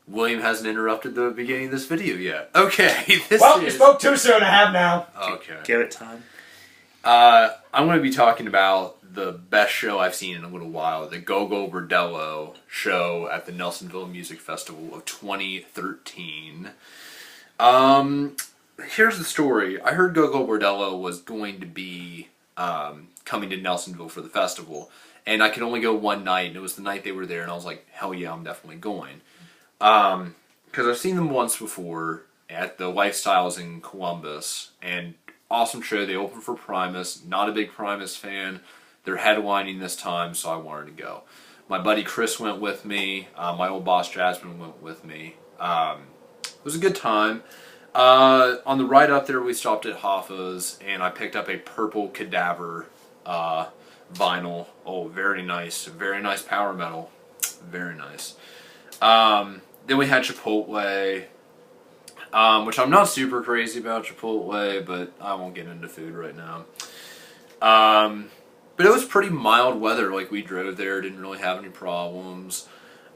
William hasn't interrupted the beginning of this video yet. Okay, You spoke too soon. I have now. Okay. Give it time. I'm going to be talking about the best show I've seen in a little while, the Gogol Bordello show at the Nelsonville Music Festival of 2013. Here's the story. I heard Gogol Bordello was going to be coming to Nelsonville for the festival, and I could only go one night, and it was the night they were there, and I was like, hell yeah, I'm definitely going. Because I've seen them once before at the Lifestyles in Columbus, and awesome show. They opened for Primus. Not a big Primus fan. They're headlining this time, so I wanted to go. My buddy Chris went with me. My old boss Jasmine went with me. It was a good time. On the ride up there, we stopped at Hoffa's, and I picked up a purple Cadaver vinyl. Oh, very nice power metal. Very nice. Then we had Chipotle, which I'm not super crazy about Chipotle, but I won't get into food right now. But it was pretty mild weather. Like, we drove there, didn't really have any problems.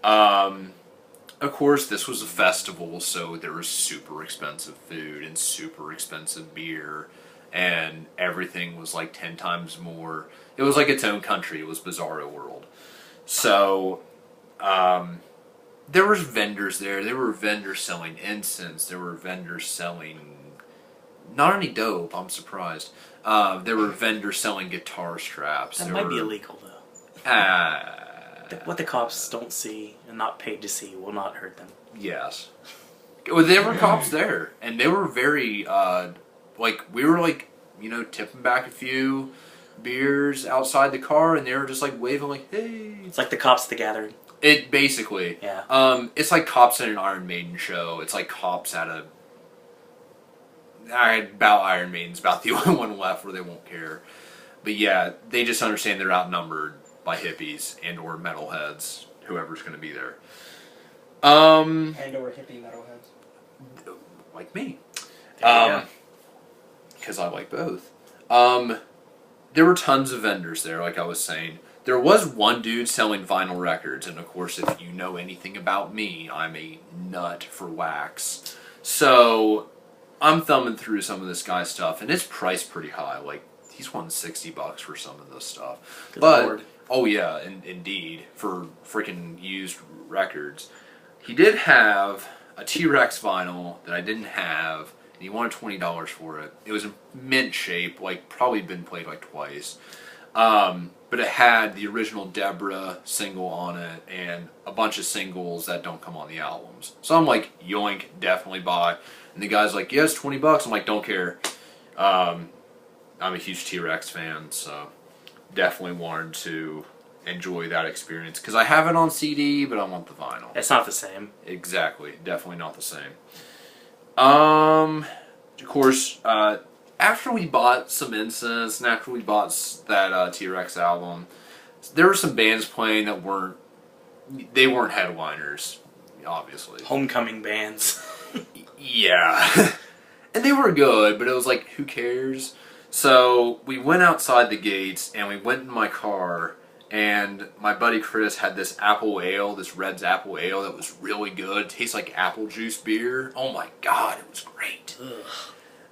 Of course, this was a festival, so there was super expensive food and super expensive beer, and everything was like 10 times more. It was like its own country. It was Bizarro World. So, there was vendors there. There were vendors selling incense. There were vendors selling... Not any dope, I'm surprised. There were vendors selling guitar straps. That might be illegal, though. What the cops don't see and not paid to see will not hurt them. Yes. Well, there were cops there, and they were very, we were, tipping back a few beers outside the car, and they were just, waving, hey. It's like the cops at the gathering. It, basically. Yeah. It's like cops at an Iron Maiden show. It's like cops at about Iron Maiden's about the only one left where they won't care. But yeah, they just understand they're outnumbered by hippies and or metalheads, whoever's going to be there. And or hippie metalheads. Like me. Because I like both. There were tons of vendors there, like I was saying. There was one dude selling vinyl records, and of course, if you know anything about me, I'm a nut for wax. So, I'm thumbing through some of this guy's stuff, and it's priced pretty high. Like, he's wanting $60 for some of this stuff. Good but Lord. Oh yeah, indeed, for freaking used records. He did have a T-Rex vinyl that I didn't have, and he wanted $20 for it. It was in mint shape, probably been played twice. But it had the original Deborah single on it, and a bunch of singles that don't come on the albums. So I'm like, yoink, definitely buy. And the guy's like, yeah, it's $20. I'm like, don't care. I'm a huge T-Rex fan, so definitely wanted to enjoy that experience. Because I have it on CD, but I want the vinyl. It's not the same. Exactly. Definitely not the same. Of course, after we bought some incense, and after we bought that T-Rex album, there were some bands playing that weren't headliners, obviously. Homecoming bands. Yeah. And they were good, but it was like, who cares? So we went outside the gates, and we went in my car, and my buddy Chris had this apple ale, this Red's apple ale that was really good. It tastes like apple juice beer. Oh my god, it was great.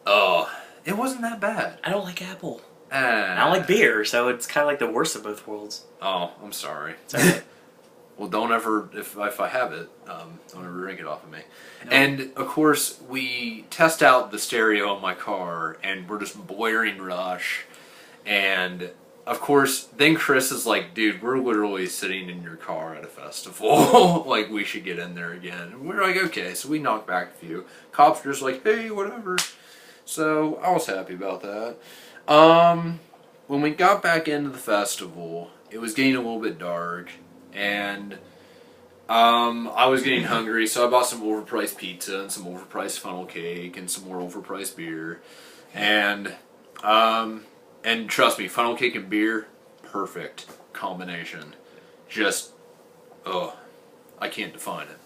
Ugh. It wasn't that bad. I don't like apple. I don't like beer, so it's kind of like the worst of both worlds. Oh, I'm sorry. It's okay. Well, don't ever, if I have it, don't ever drink it off of me. No. And, of course, we test out the stereo in my car, and we're just blaring Rush. And, of course, then Chris is like, dude, we're literally sitting in your car at a festival. We should get in there again. And we're like, okay. So we knock back a few. Cops are just like, hey, whatever. So I was happy about that. When we got back into the festival, it was getting a little bit dark, and I was getting hungry, so I bought some overpriced pizza and some overpriced funnel cake and some more overpriced beer. And trust me, funnel cake and beer, perfect combination. Just, I can't define it.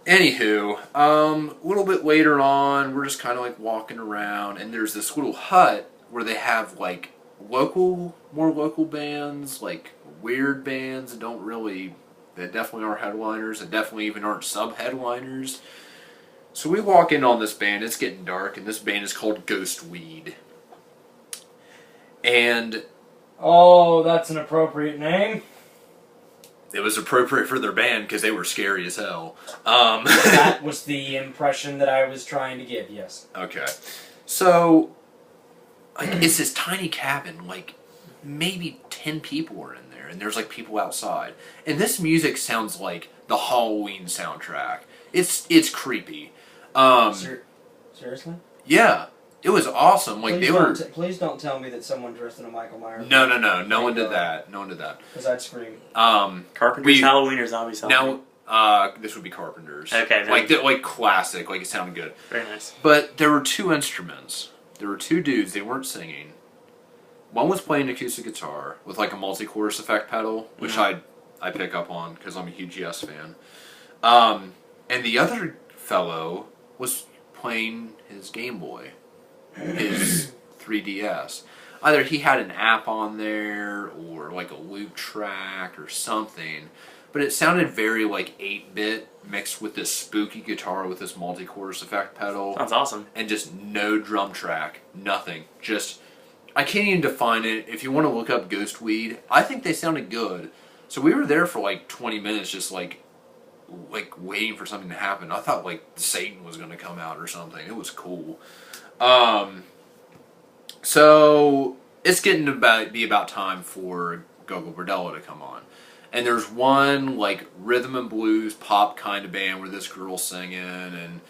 Anywho, a little bit later on, we're just kind of walking around, and there's this little hut where they have more local bands, weird bands that don't really that definitely aren't headliners, that definitely even aren't sub-headliners. So we walk in on this band, it's getting dark, and this band is called Ghostweed. And... Oh, that's an appropriate name. It was appropriate for their band because they were scary as hell. That was the impression that I was trying to give, yes. Okay. So, like, it's this tiny cabin, like, maybe 10 people are in there, and there's, like, people outside. And this music sounds like the Halloween soundtrack. It's creepy. Seriously? Yeah. It was awesome. Like, Please don't tell me that someone dressed in a Michael Myers. No. No one did that. No one did that. Because I'd scream. Carpenter's Halloween or Zombies Halloween? Now, this would be Carpenter's. Okay. Like classic. Like, it sounded good. Very nice. But there were 2 instruments. There were 2 dudes. They weren't singing. One was playing acoustic guitar with, like, a multi-chorus effect pedal, which I pick up on because I'm a huge Yes fan. And the other fellow was playing his Game Boy. His 3DS. Either he had an app on there or like a loop track or something, but it sounded very like 8-bit mixed with this spooky guitar with this multi-chorus effect pedal. Sounds awesome. And just no drum track, nothing. Just, I can't even define it. If you want to look up Ghostweed, I think they sounded good. So we were there for like 20 minutes just like waiting for something to happen. I thought like Satan was going to come out or something. It was cool. So it's getting to be about time for Gogol Bordello to come on. And there's one, like, rhythm and blues pop kind of band where this girl's singing, and,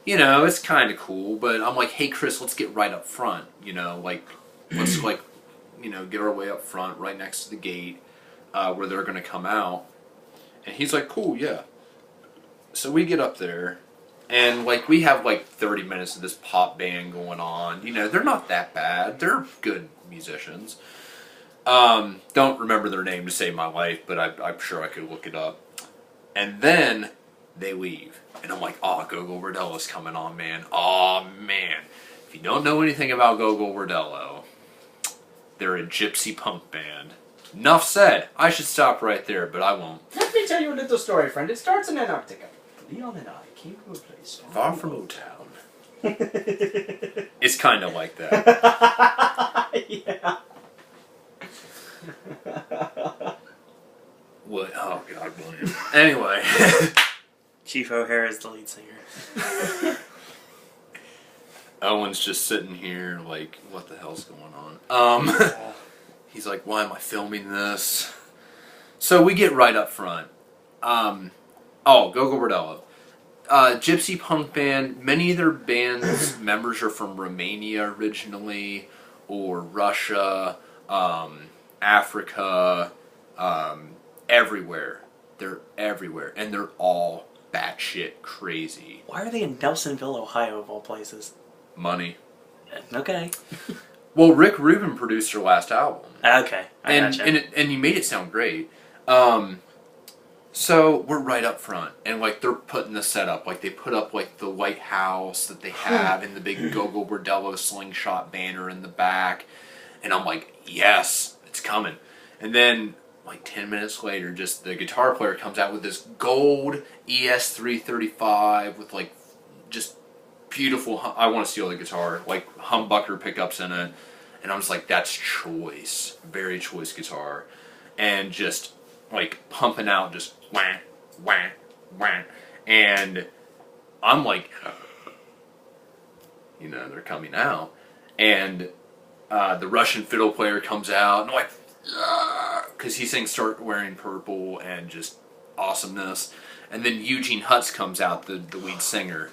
you know, it's kind of cool, but I'm like, hey, Chris, let's get right up front, you know, like, let's, like, you know, get our way up front, right next to the gate, where they're going to come out. And he's like, cool, yeah. So we get up there. And, like, we have, like, 30 minutes of this pop band going on. You know, they're not that bad. They're good musicians. Don't remember their name to save my life, but I'm sure I could look it up. And then they leave. And I'm like, oh, Gogol Bordello's coming on, man. Oh, man. If you don't know anything about Gogol Bordello, they're a gypsy punk band. Enough said. I should stop right there, but I won't. Let me tell you a little story, friend. It starts in Antarctica. Leon and I came to a place far from O-Town. It's kind of like that. Yeah. What? Oh, God, William. Anyway. Chief O'Hare is the lead singer. Owen's just sitting here like, what the hell's going on? He's like, why am I filming this? So we get right up front. Gogol Bordello. Gypsy punk band. Many of their band's members are from Romania originally, or Russia, Africa, everywhere. They're everywhere, and they're all batshit crazy. Why are they in Nelsonville, Ohio, of all places? Money. Okay. Well, Rick Rubin produced their last album. Okay, I gotcha. And he made it sound great. So we're right up front, and like they're putting the setup, like they put up like the White House that they have, and the big Gogol Bordello slingshot banner in the back, and I'm like, yes, it's coming. And then like 10 minutes later, just the guitar player comes out with this gold ES335 with like just beautiful. I want to steal the guitar, like humbucker pickups in it, and I'm just like, that's choice, very choice guitar, and just like pumping out just wah, wah, wah. And I'm like, you know, they're coming out. And the Russian fiddle player comes out, and I'm like, because he sings Start Wearing Purple and just awesomeness. And then Eugene Hutz comes out, the lead singer.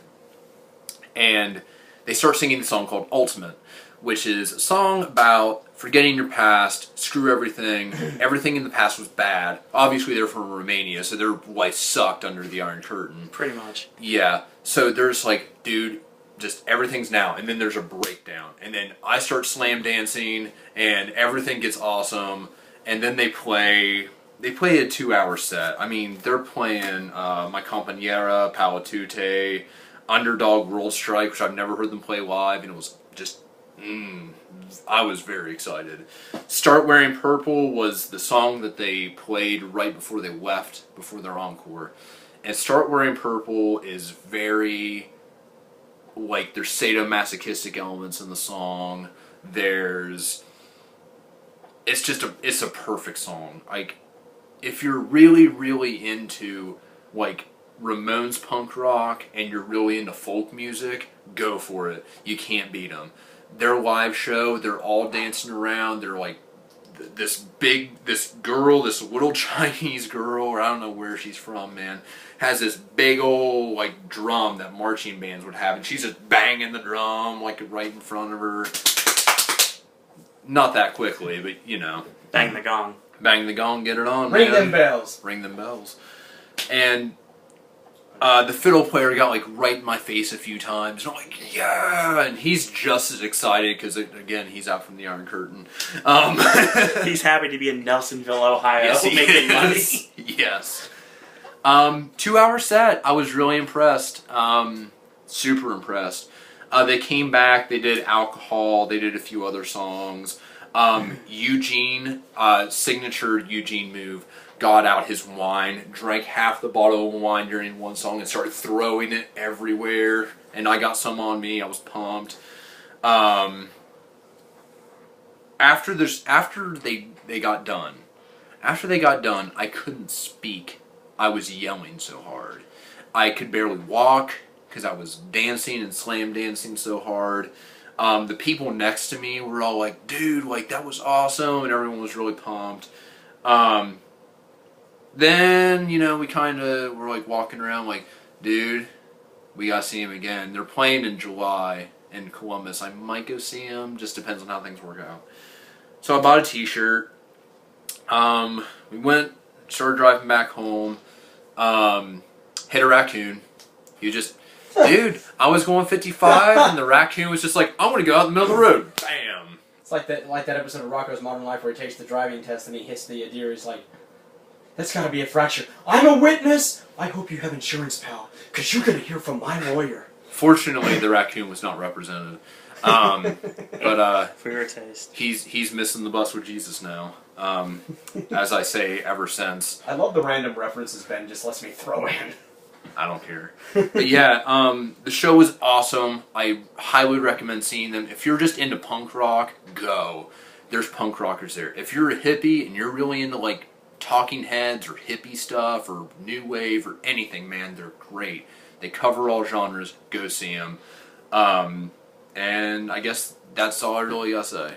And they start singing the song called Ultimate, which is a song about forgetting your past, screw everything, everything in the past was bad. Obviously they're from Romania, so their life sucked under the Iron Curtain. Pretty much. Yeah, so there's like, dude, just everything's now, and then there's a breakdown, and then I start slam dancing, and everything gets awesome, and then they play a 2-hour set. I mean, they're playing My Compañera, Palatute, Underdog World Strike, which I've never heard them play live, and it was just I was very excited. Start Wearing Purple was the song that they played right before they left, before their encore. And Start Wearing Purple is very, like, there's sadomasochistic elements in the song. It's a perfect song. Like, if you're really, really into, like, Ramones punk rock and you're really into folk music, go for it. You can't beat them. Their live show, they're all dancing around. They're like this little Chinese girl, or I don't know where she's from, man, has this big old like drum that marching bands would have, and she's just banging the drum like right in front of her. Not that quickly, but you know. Bang the gong. Bang the gong, get it on, Ring man. them bells. Ring them bells. And the fiddle player got like right in my face a few times, and I'm like, yeah! And he's just as excited because, again, he's out from the Iron Curtain. He's happy to be in Nelsonville, Ohio, Yes, he making money. is. Yes. 2-hour set. I was really impressed. Super impressed. They came back. They did Alcohol. They did a few other songs. Eugene, signature Eugene move, got out his wine, drank half the bottle of wine during one song and started throwing it everywhere. And I got some on me. I was pumped. After they got done, I couldn't speak. I was yelling so hard. I could barely walk because I was dancing and slam dancing so hard. The people next to me were all like, dude, like, that was awesome, and everyone was really pumped. Then, you know, we kind of were like walking around like, dude, we gotta see him again. They're playing in July in Columbus. I might go see him, just depends on how things work out. So I bought a t-shirt. We went, started driving back home, hit a raccoon. You just... Dude, I was going 55, and the raccoon was just like, I want to go out in the middle of the road. Bam! It's like that episode of Rocko's Modern Life where he takes the driving test and he hits the deer. He's like, that's gotta be a fracture. I'm a witness! I hope you have insurance, pal, because you're gonna hear from my lawyer. Fortunately, the raccoon was not represented. But for your taste, he's missing the bus with Jesus now. As I say ever since. I love the random references Ben just lets me throw in. I don't care. But yeah, the show was awesome. I highly recommend seeing them. If you're just into punk rock, go. There's punk rockers there. If you're a hippie and you're really into like Talking Heads or hippie stuff or new wave or anything, man, they're great. They cover all genres. Go see them. And I guess that's all I really gotta say.